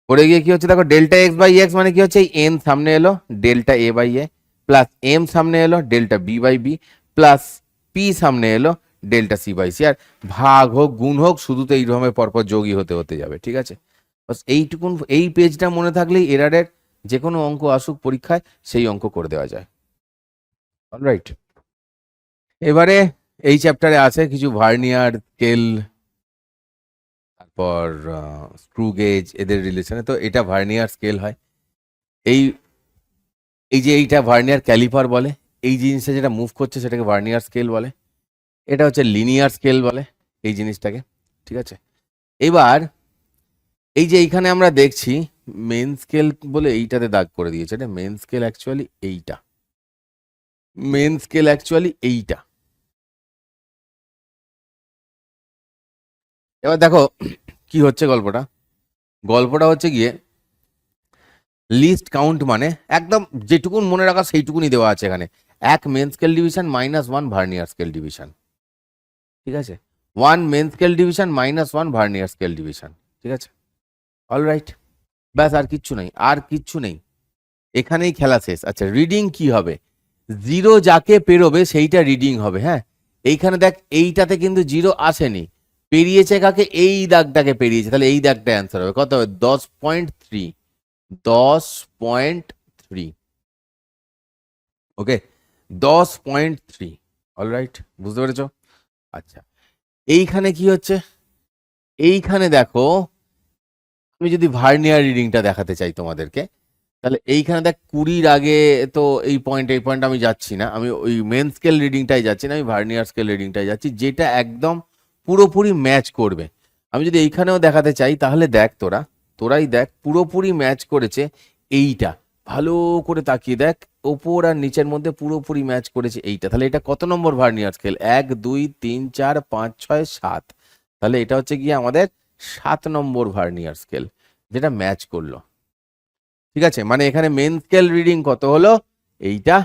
পড়ে গিয়ে কি হচ্ছে, দেখো ডেল্টা এক্স বাই এক্স মানে কি হচ্ছে, এন সামনে এলো delta A by A, plus M সামনে এলো delta B by B, plus P সামনে এলো ডেল্টা সি বাই সি। আর ভাগ হোক গুণ হোক শুধু তো এইরকমের পরপর যোগই হতে হতে যাবে। ঠিক আছে, বাস এইটুকুন, এই পেজটা মনে থাকলেই এরারের যে কোনো অঙ্ক আসুক পরীক্ষায় সেই অঙ্ক করে দেওয়া যায়। অলরাইট, এবারে এই চ্যাপ্টারে আছে কিছু ভার্নিয়ার স্কেল, তারপর স্ক্রু গেজ, এদের রিলেশনে। তো এটা ভার্নিয়ার স্কেল হয়, এই এই যে এইটা ভার্নিয়ার ক্যালিপার বলে, এই জিনিসটা যেটা মুভ করছে সেটাকে ভার্নিয়ার স্কেল বলে, এটা হচ্ছে লিনিয়ার স্কেল বলে এই জিনিসটাকে। ঠিক আছে, এবার এই যে এইখানে আমরা দেখছি মেন স্কেল বলে এইটাতে দাগ করে দিয়েছে, এটা মেন স্কেল অ্যাকচুয়ালি এইটা, মেন স্কেল অ্যাকচুয়ালি এইটা। এবার দেখো কি হচ্ছে গল্পটা হচ্ছে গিয়ে লিস্ট কাউন্ট, মানে একদম যেটুকুন মনে রাখা সেইটুকুনি দেওয়া আছে এখানে, এক main scale division minus one vernier scale division. ঠিক আছে, one main scale division minus one vernier scale division. ঠিক আছে, অলরাইট, ব্যাস, আর কিচ্ছু নেই, আর কিচ্ছু নেই, এখানেই খেলা শেষ। আচ্ছা, রিডিং কি হবে, জিরো যাকে পেরোবে সেইটা রিডিং হবে। হ্যাঁ, এইখানে দেখ এইটাতে কিন্তু জিরো আসেনি, পেরিয়েছে কাকে, এই দাগটাকে পেরিয়েছে, তাহলে এই দাগটা অ্যান্সার হবে। কত হবে, 10.3, 10.3। ওকে, 10.3। অলরাইট, বুঝতে পেরেছো? আচ্ছা, এইখানে কি হচ্ছে, এইখানে দেখো আমি যদি ভার্নিয়ার রিডিংটা দেখাতে চাই তোমাদেরকে, তাহলে এইখানে দেখ 20-র আগে তো এই পয়েন্ট আমি যাচ্ছি না, আমি ওই মেন স্কেল রিডিংটাই যাচ্ছি না, আমি ভার্নিয়ার স্কেল রিডিংটাই যাচ্ছি, যেটা একদম পুরোপুরি ম্যাচ করবে। আমি যদি এইখানেও দেখাতে চাই তাহলে দেখ, তোরাই দেখ, পুরোপুরি ম্যাচ করেছে এইটা, ভালো করে তাকিয়ে দেখ, ওপর আর নিচের মধ্যে পুরোপুরি ম্যাচ করেছে এইটা। তাহলে এটা কত নম্বর ভার্নিয়ার স্কেল, 1 2 3 4 5 6 7, তাহলে এটা হচ্ছে গিয়ে আমাদের 7 নম্বর ভার্নিয়ার স্কেল, যেটা ম্যাচ করলো। ঠিক আছে, মানে এখানে মেন স্কেল রিডিং কত হলো, এইটা।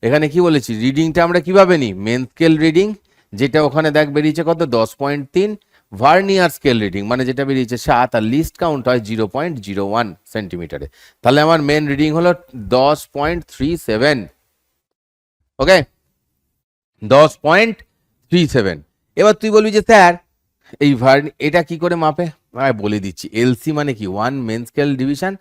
এখানে কি বলেছি, রিডিংটা আমরা কিভাবে নিই, মেন স্কেল রিডিং, যেটা ওখানে দেখ বেরিয়েছে কত, 10.3, ভার্নিয়ার স্কেল রিডিং মানে যেটা বেরিয়েছে 7, আর লিস্ট কাউন্ট হয় 0.01 সেন্টিমিটারে। তাহলে আমার মেন রিডিং হলো 10.37। ওকে, 10.37। এবার তুই বলবি যে স্যার এই এটা কি করে মাপে, বলে দিচ্ছি, এলসি মানে কি, one main scale division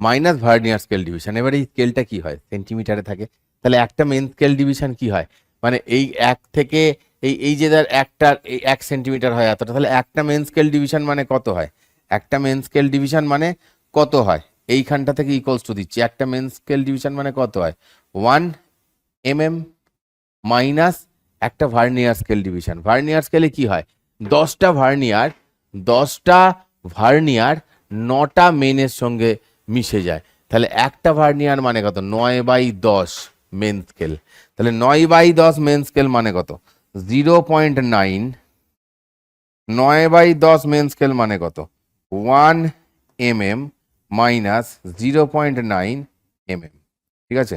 minus vernier scale division. এবার এই স্কেলটা কি হয়, সেন্টিমিটারে থাকে, তাহলে একটা মেন স্কেল ডিভিশন কি হয়, মানে এই এক থেকে এই যে ধর একটা 1 সেন্টিমিটার হয় এতটা, তাহলে একটা মেন স্কেল ডিভিশন মানে কত হয়, একটা মেন স্কেল ডিভিশন মানে কত হয়, এইখানটা থেকে ইকুয়ালস টু দিচ্ছি, একটা মেন স্কেল ডিভিশন মানে কত হয়, 1 mm মাইনাস একটা ভার্নিয়ার স্কেল ডিভিশন। ভার্নিয়ার স্কেলে কি হয়, 10টা ভার্নিয়ার 9টা মেনের সঙ্গে মিশে যায়, তাহলে একটা ভার্নিয়ার মানে কত, 9/10 মেন স্কেল, তাহলে 9/10 মেন স্কেল মানে কত, 0.9, 9/10 মেন স্কেল মানে কত, 1 mm মাইনাস 0.9 mm, ঠিক আছে?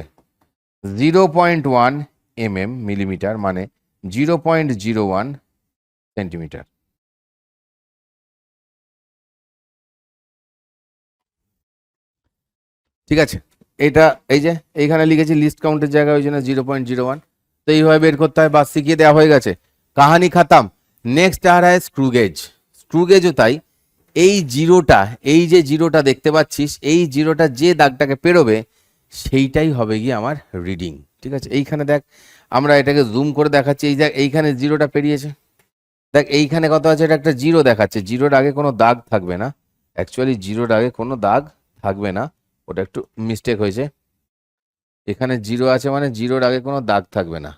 0.1 mm মিলিমিটার মানে 0.01 সেন্টিমিটার। ঠিক আছে, এটা এই যে এইখানে লিখেছি লিস্ট কাউন্টের জায়গায়, ওই জন্য 0.01। তো এইভাবে বের করতে হয়, বা শিখিয়ে দেওয়া হয়ে গেছে, কাহানি খাতাম। নেক্সট আর হয় স্ক্রু গেজ। স্ক্রু গেজও তাই, এই জিরোটা, এই যে জিরোটা দেখতে পাচ্ছিস, এই জিরোটা যে দাগটাকে পেরোবে সেইটাই হবে গিয়ে আমার রিডিং। ঠিক আছে, এইখানে দেখ, আমরা এটাকে জুম করে দেখাচ্ছি, এই দেখ এইখানে জিরোটা পেরিয়েছে, দেখ এইখানে কত আছে, এটা একটা জিরো দেখাচ্ছে, জিরোর আগে কোনো দাগ থাকবে না, অ্যাকচুয়ালি জিরোর আগে কোনো দাগ থাকবে না, ওটা একটু মিস্টেক হয়েছে, এখানে জিরো আছে মানে জিরোর আগে কোনো দাগ থাকবে না।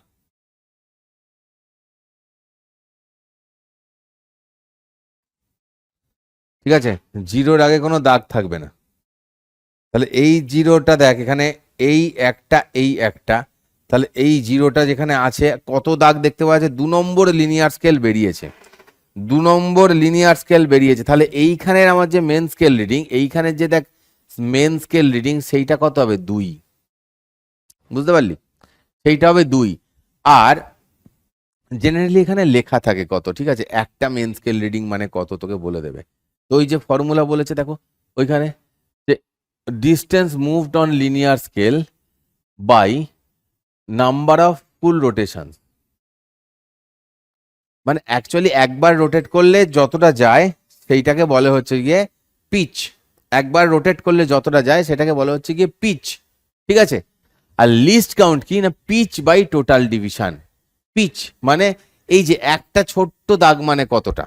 ঠিক আছে, জিরোর আগে কোনো দাগ থাকবে না, তাহলে এই জিরোটা দেখ এখানে, এই একটা এই একটা, তাহলে এই জিরোটা যেখানে আছে কত দাগ দেখতে পাওয়া যাচ্ছে, 2 নম্বর লিনিয়ার স্কেল বেরিয়েছে, 2 নম্বর লিনিয়ার স্কেল বেরিয়েছে। তাহলে এইখানের আমার যে মেন স্কেল রিডিং, এইখানের যে দেখ মেন স্কেল রিডিং, সেইটা কত হবে 2, বুঝতে পারলি, সেইটা হবে 2। আর জেনারেলি এখানে লেখা থাকে কত, ঠিক আছে, একটা মেন স্কেল রিডিং মানে কত তোকে বলে দেবে। তো ওই যে ফর্মুলা বলেছে দেখো ওইখানে, যে distance moved on linear scale by number of full rotation, মানে অ্যাকচুয়ালি একবার রোটেট করলে যতটা যায় সেইটাকে বলে হচ্ছে গিয়ে পিচ, একবার রোটেট করলে যতটা যায় সেটাকে বলা হচ্ছে গিয়ে পিচ। ঠিক আছে, আর লিস্ট কাউন্ট কি না, pitch by total division. Pitch মানে এই যে একটা ছোট্ট দাগ মানে কতটা,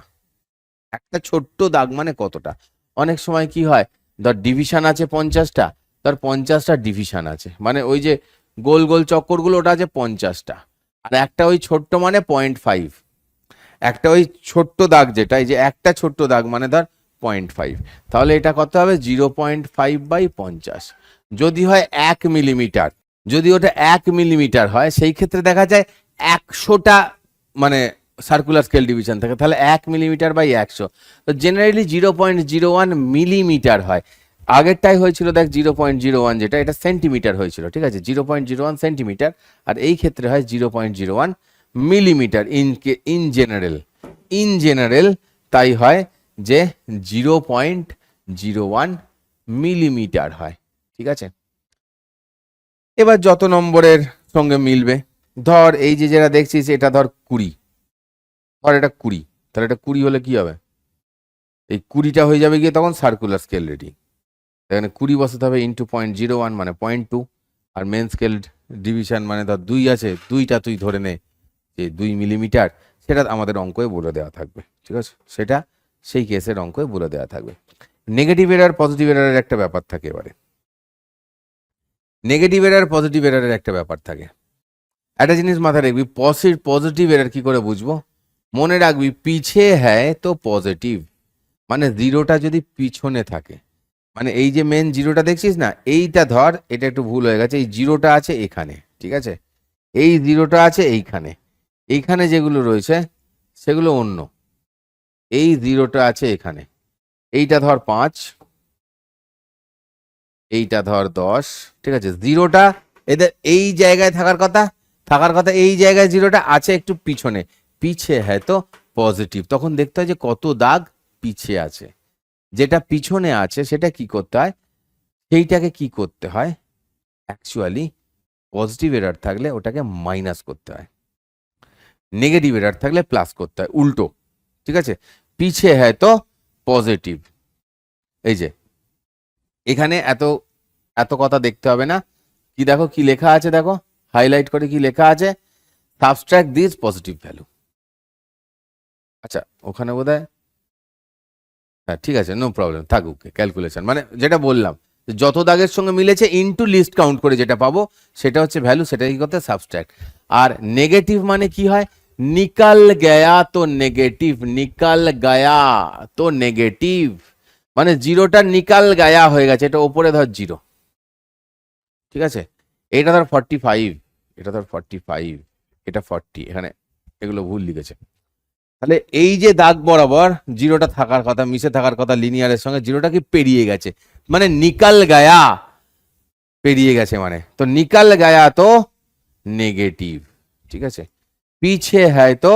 একটা ছোট্ট দাগ মানে কতটা। অনেক সময় কি হয়, ধর ডিভিশন আছে 50টা, ধর 50টা ডিভিশন আছে, মানে ওই যে গোল গোল চক্করগুলো ওটা আছে 50টা, আর একটা ওই ছোট্ট মানে 0.5, একটা ওই ছোট্ট দাগ যেটা, এই যে একটা ছোট্ট দাগ মানে ধর 0.5, তাহলে এটা কত হবে 0.5/50। যদি হয় 1 মিলিমিটার, যদি ওটা 1 মিলিমিটার হয়, সেই ক্ষেত্রে দেখা যায় 100টা মানে সার্কুলার স্কেল ডিভিশন থাকে, তাহলে 1 মিলিমিটার/100, তো জেনারেলি 0.01 মিলিমিটার হয়। আগেরটাই হয়েছিল দেখ 0.01, যেটা এটা সেন্টিমিটার হয়েছিল, ঠিক আছে, 0.01 সেন্টিমিটার, আর এই ক্ষেত্রে হয় 0.01 millimetre. In general, in general তাই হয় যে 0.01 মিলিমিটার হয়। ঠিক আছে, এবার যত নম্বরের সঙ্গে মিলবে, ধর এই যে যেটা দেখছিস এটা ধর 20, ধর এটা 20, তাহলে এটা 20 হলে কি হবে, এই 20টা হয়ে যাবে গিয়ে তখন সার্কুলার স্কেল রিডিং, এখানে 20 বসাতে হবে ইন্টু 0.01 মানে 0.2, আর মেন স্কেল ডিভিশন মানে ধর 2 আছে, 2টা তুই ধরে নে যে 2 মিলিমিটার, সেটা আমাদের অঙ্কে বলে দেওয়া থাকবে। ঠিক আছে, সেটা সেই কেসের অঙ্কে বলে দেওয়া থাকবে। নেগেটিভ এরার পজিটিভ এরারের একটা ব্যাপার থাকে, এবারে নেগেটিভ এরার পজিটিভ এরারের একটা ব্যাপার থাকে। একটা জিনিস মাথায় রাখবি, পজিটিভ এরার কি করে বুঝবো, মনে রাখবি পিছে হ্যায় তো পজিটিভ, মানে জিরোটা যদি পিছনে থাকে, মানে এই যে মেন জিরোটা দেখছিস না, এইটা ধর, এটা একটু ভুল হয়ে গেছে, এই জিরোটা আছে এখানে, ঠিক আছে, এই জিরোটা আছে এইখানে, এইখানে যেগুলো রয়েছে সেগুলো অন্য, এই জিরোটা আছে এখানে, এইটা ধর 5, এইটা ধর 10, ঠিক আছে, জিরোটা এদের এই জায়গায় থাকার কথা, এই জায়গায় জিরোটা আছে একটু পিছনে, পিছে হ্যাঁ তো পজিটিভ, তখন দেখতে হয় যে কত দাগ পিছে আছে, যেটা পিছনে আছে সেটা কি করতে হয়, সেইটাকে কি করতে হয়, অ্যাকচুয়ালি পজিটিভ এরার থাকলে ওটাকে মাইনাস করতে হয়, নেগেটিভ এরার থাকলে প্লাস করতে হয়, উল্টো। ঠিক আছে, পিছে হ্যাঁ তো পজিটিভ, এই যে এখানে এত এত কথা দেখতে হবে না, কি দেখো কি লেখা আছে, দেখো হাইলাইট করে কি লেখা আছে, সাবস্ট্রাক্ট দিস পজিটিভ ভ্যালু। আচ্ছা ওখানে বোধহয়, হ্যাঁ ঠিক আছে, নো প্রবলেম, থাকুক ক্যালকুলেশন, মানে যেটা বললাম যত দাগের সঙ্গে মিলেছে ইনটু লিস্ট কাউন্ট করে যেটা পাবো সেটা হচ্ছে ভ্যালু, সেটা কি করতে সাবস্ট্রাক্ট। আর নেগেটিভ মানে কি হয়, নিকাল গয়া তো নেগেটিভ, নিকাল গয়া তো নেগেটিভ, মানে জিরোটা নিকাল গায়া হয়ে গেছে, এটা ওপরে ধর জিরো, ঠিক আছে, এটা ধর 45, এটা ধর 45, এটা 40, এখানে এগুলো ভুল লিখেছে, তাহলে এই যে দাগ বরাবর জিরোটা থাকার কথা, মিশে থাকার কথা লিনিয়ারের সঙ্গে, জিরোটা কি পেরিয়ে গেছে, মানে নিকাল গায়া, পেরিয়ে গেছে মানে, তো নিকাল গায়া তো নেগেটিভ, ঠিক আছে, পিছে হ্যায় তো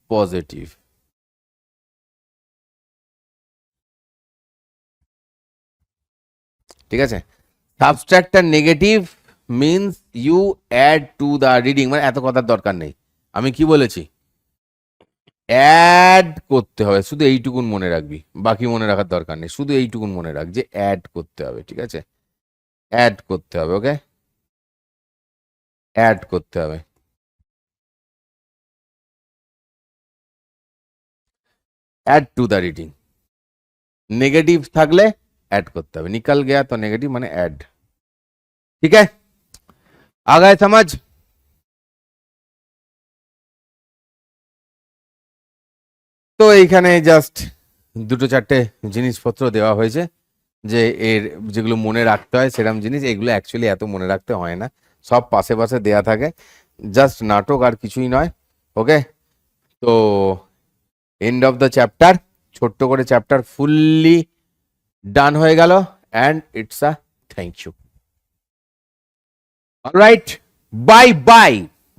পজিটিভ। ঠিক আছে, subtractor negative means you add to the reading, মানে এত কথার দরকার নেই। আমি কি বলেছি, অ্যাড করতে হবে, শুধু এইটুকুন মনে রাখবি, বাকি মনে রাখার দরকার নেই, শুধু এইটুকুন মনে রাখ যে অ্যাড করতে হবে, ঠিক আছে, অ্যাড করতে হবে, ওকে, অ্যাড করতে হবে। Add to the reading, negative থাকলে অ্যাড করতে হবে, নিকাল গया তো নেগেটিভ মানে অ্যাড। ঠিক আছে, আগায় সমাজ। তো এইখানে জাস্ট দুটো চারটে জিনিসপত্র দেওয়া হয়েছে, যে এর যেগুলো মনে রাখতে হয় সেরকম জিনিস, এগুলো অ্যাকচুয়ালি এত মনে রাখতে হয় না, সব পাশে পাশে দেয়া থাকে, জাস্ট নাটক আর কিছুই নয়। ওকে, তো এন্ড অফ দ্য চ্যাপ্টার, ছোট্ট করে চ্যাপ্টার ফুললি ডান হয়ে গেল, and it's a thank you. Alright, bye by.